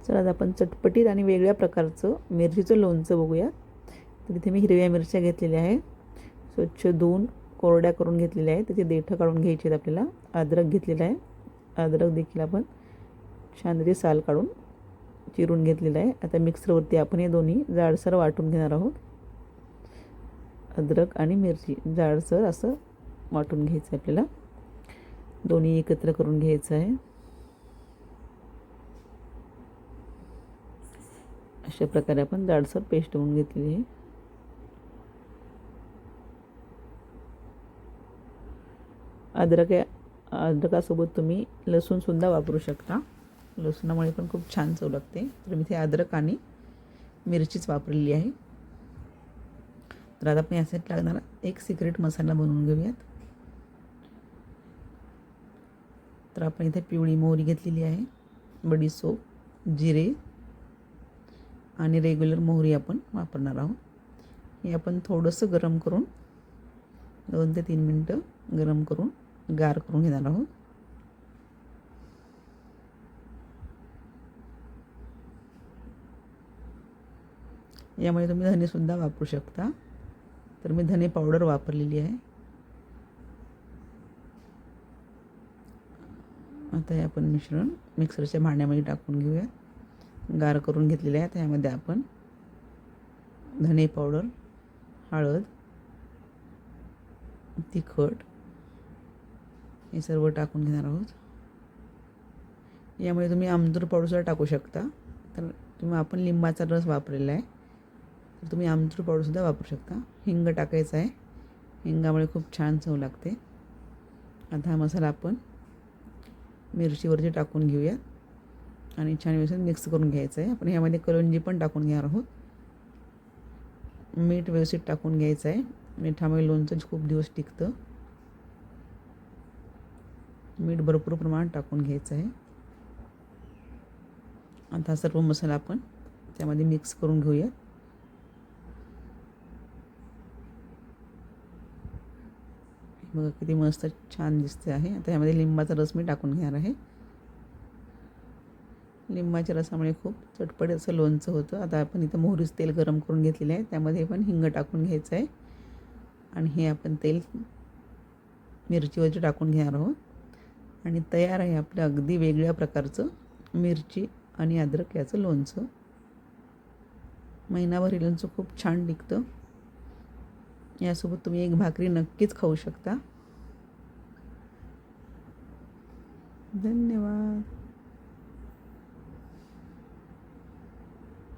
चला आता आपण चटपटीत आणि वेगळ्या प्रकारचं मिरचीचं लोणचं बघूया. तर इथे मी हिरव्या मिरच्या घेतलेल्या आहे, स्वच्छ धुवून कोरड्या करून घेतलेल्या आहे. त्याचे देठं काढून घ्यायचे आहेत आपल्याला. अद्रक घेतलेला आहे, अद्रक देखील आपण छान त्याची साल काढून चिरून घेतलेलं आहे. आता मिक्सरवरती आपण हे दोन्ही जाडसर वाटून घेणार आहोत. अद्रक आणि मिरची जाडसर असं वाटून घ्यायचं आहे आपल्याला. दोन्ही एकत्र करून घ्यायचं आहे. अशा प्रकारे आपण जाडसर पेस्ट बनवून घेतलेली आहे. अद्रकासोबत तुम्ही लसूणसुद्धा वापरू शकता. लसणामुळे पण खूप छान चव लागते. तर मी इथे अद्रक आणि मिरचीच वापरलेली आहे. तर आता आपण यासाठी लागणारा एक सिक्रेट मसाला बनवून घेऊयात. तर आपण इथे पिवळी मोहरी घेतलेली आहे, बडीशेप, जिरे आणि रेग्युलर मोहरी आपण वापरणार आहोत. हे आपण थोडंसं गरम करून 2 ते 3 मिनटं गरम करून गार करून घेणार आहोत. यामुळे तुम्ही धनेसुद्धा वापरू शकता. तर मी धने पावडर वापरलेली आहे. आता हे आपण मिश्रण मिक्सरच्या भांड्यामध्ये टाकून घेऊया. गार करून घेतलेले आहे. त्यामध्ये आपण धने पावडर, हळद, तिखट हे सर्व टाकून घेणार आहोत. यामुळे तुम्ही आमचूर पावडरसुद्धा टाकू शकता. तर किंवा आपण लिंबाचा रस वापरलेला आहे, तर तुम्ही आमचूर पावडरसुद्धा वापरू शकता. हिंग टाकायचं आहे, हिंगामुळे खूप छान चव लागते. आता हा मसाला आपण मिरचीवरती टाकून घेऊया आणि छान व्यवस्थित मिक्स करून घ्यायचं आहे. आपण ह्यामध्ये कलौंजी पण टाकून घेणार आहोत. मीठ व्यवस्थित टाकून घ्यायचं आहे. मिठामुळे लोणचं खूप दिवस टिकतं. मीठ भरपूर प्रमाणात टाकून घ्यायचं आहे. आता हा सर्व मसाला आपण त्यामध्ये मिक्स करून घेऊया. बघा किती मस्त छान दिसते आहे. आता यामध्ये लिंबाचा रस मी टाकून घेणार आहे. लिंबाच्या रसामुळे खूप चटपट असं लोणचं होतं. आता आपण इथं मोहरीचं तेल गरम करून घेतलेलं आहे, त्यामध्ये पण हिंग टाकून घ्यायचं आहे आणि हे आपण तेल मिरचीवरती टाकून घेणार आहोत आणि तयार आहे आपलं अगदी वेगळ्या प्रकारचं मिरची आणि अद्रक याचं लोणचं. महिनाभर हे लोणचं खूप छान टिकतं. यासोबत तुम्ही एक भाकरी नक्कीच खाऊ शकता. धन्यवाद.